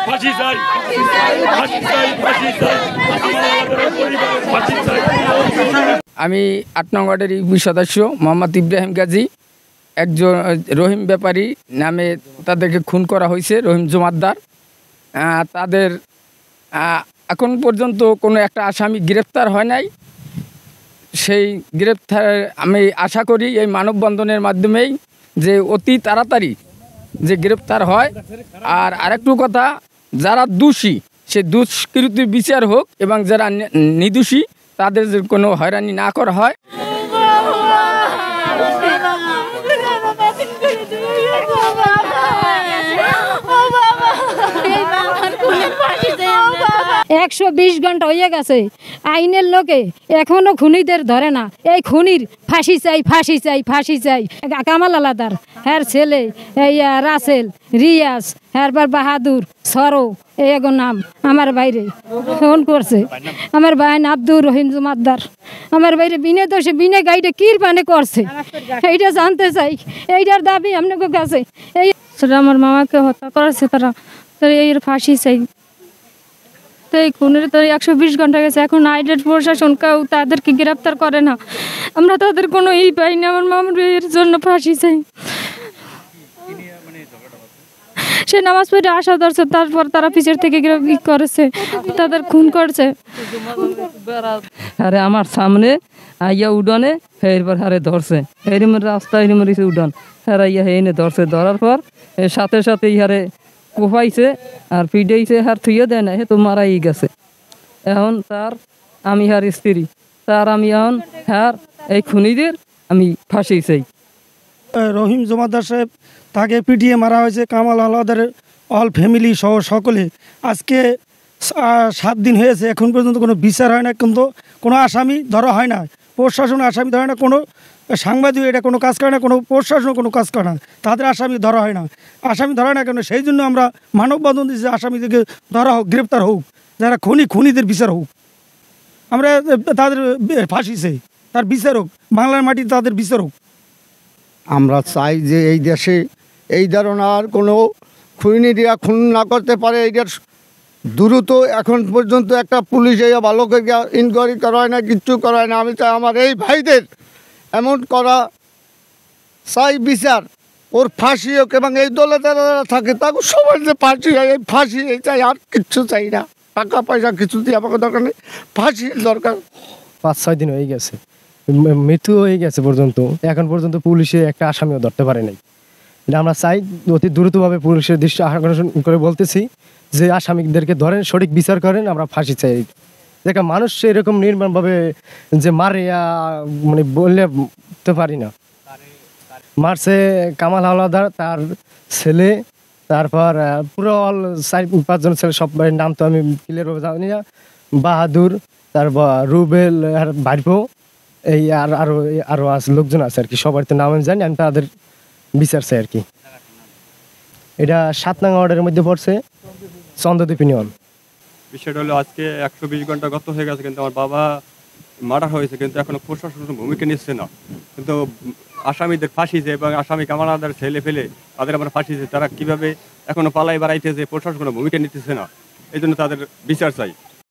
ফাঁসি চাই, ফাঁসি চাই, ফাঁসি চাই, ফাঁসি চাই। আমি ৮ নং ওয়ার্ডের ইউপি সদস্য মোহাম্মদ ইব্রাহিম গাজী। একজন রহিম ব্যাপারী নামে তাদেরকে খুন করা হয়েছে, রহিম জমাদ্দার। তাদের এখন পর্যন্ত কোনো একটা আসামি গ্রেপ্তার হয় নাই। সেই গ্রেপ্তার আমি আশা করি এই মানববন্ধনের মাধ্যমেই যে অতি তাড়াতাড়ি যে গ্রেপ্তার হয়। আর আরেকটু কথা, যারা দোষী সে দুষ্কৃতির বিচার হোক এবং যারা নির্দোষী তাদের কোনো হয়রানি না করা হয়। 120 ঘন্টা হয়ে গেছে, আইনের লোকে এখনো খুনিদের ধরে না। এই খুনির ফাঁসি চাই, ফাঁসি চাই, ফাঁসি চাই। কামাল আলাদার, হ্যার ছেলে এই রাসেল, রিয়াজ, হ্যারবার বাহাদুর, সরো, এগো নাম আমার বাইরে ফোন করছে। আমার ভাই আব্দুর রহিম জমাদ্দার আমার বাইরে বিনে দোষে বিনে গাইডে কির পানে করছে, এইটা জানতে চাই। এইটার দাবি আপনাদের কাছে। এই সেটা আমার মামাকে হত্যা করেছে তারা, তো এই ফাঁসি চাই। তো এই খুনের তো 120 ঘন্টা গেছে, এখন আইডেন্ট প্রশাসন কেউ তাদেরকে গ্রেপ্তার করে না। আমরা তাদের কোনো পাই না। আমার মামার এর জন্য ফাঁসি চাই। সে নামাজ পড়ে আশা ধরছে, তারপর তারা পিছের থেকে করেছে, তাদের খুন করছে। আরে আমার সামনে আইয়া উডনে এরপর হারে ধরছে, এরমের রাস্তা এরমের উডন হ্যাঁ আইয়া হেনে ধরছে। ধরার পর সাথে সাথে ইহারে কোপাইছে আর পিডাইছে, হার থুইয়ে দেয় না, হে তো মারাই গেছে। এখন তার আমি হার স্ত্রী, তার আমি এখন হ্যার এই খুনিদের আমি ফাঁসি চাই। রহিম জমাদ্দার সাহেব তাকে পিটিয়ে মারা হয়েছে, কামাল আলাদার অল ফ্যামিলি সহ সকলে। আজকে 7 দিন হয়েছে, এখন পর্যন্ত কোনো বিচার হয় না, কিন্তু কোনো আসামি ধরা হয় না। প্রশাসন আসামি ধরে না, কোনো সাংবাদিক এটা কোনো কাজ করে না, কোনো প্রশাসন কোনো কাজ করে না, তাদের আসামি ধরা হয় না। আসামি ধরা হয় না কেন? সেই জন্য আমরা মানববন্ধন দিচ্ছি, আসামিদেরকে ধরা হোক, গ্রেপ্তার হোক, যারা খুনিদের বিচার হোক। আমরা তাদের ফাঁসি চাই, তার বিচার হোক, বাংলার মাটিতে তাদের বিচার হোক। আমরা চাই যে এই দেশে এই ধরনের কোনো খুনিরা খুন না করতে পারে। এইটার দ্রুত এখন পর্যন্ত একটা পুলিশ এই ভালো করে ইনকোয়ারি করা হয় না, কিচ্ছু করা হয় না। আমি চাই আমার এই ভাইদের এমন করা চাই বিচার, ওর ফাঁসি হোক, এবং এই দলে যারা থাকে তাকে সবাই যে ফাঁসি হয়, এই ফাঁসি এই চাই, আর কিচ্ছু চাই না। টাকা পয়সা কিছু দিয়ে আমাকে দরকার নেই, ফাঁসির দরকার। 5-6 দিন হয়ে গেছে, মৃত্যু হয়ে গেছে পর্যন্ত, এখন পর্যন্ত পুলিশে একটা আসামিও ধরতে পারে নাই। এটা আমরা চাই অতি দ্রুতভাবে পুলিশের দৃষ্টি আকর্ষণ করে বলতেছি যে আসামিদেরকে ধরেন, সঠিক বিচার করেন, আমরা ফাঁসি চাই। দেখা মানুষ এরকম নির্মমভাবে যে মারে মানে বললে তো পারি না। মারছে কামাল হাওলাদার, তার ছেলে, তারপর পুরো অল 4-5 জন ছেলে, সব নাম তো আমি ক্লিয়ারভাবে জানি না। বাহাদুর, তারপর রুবেল, আর ভাইপো, এই আরো আছে লোকজন আছে আর কি, সবার তো নাম আমি জানি। আমি তাদের বিচার চাই আর কি। এটা 7 নং ওয়ার্ডের মধ্যে পড়ছে, চন্দ্রদ্বীপ ইউনিয়ন। বিষয়টা হলো আজকে 120 ঘন্টা গত হয়ে গেছে, কিন্তু আমার বাবা মার্ডার হয়েছে, কিন্তু এখনো প্রশাসন ভূমিকা নিচ্ছে না। কিন্তু আসামিদের ফাঁসি যে, এবং আসামি কামাল আলাদার ছেলে ফেলে তাদের আমরা ফাঁসি যে, তারা কীভাবে এখনো পালাই বেড়াইতেছে, প্রশাসন কোনো ভূমিকা নিতেছে না। এই জন্য তাদের বিচার চাই।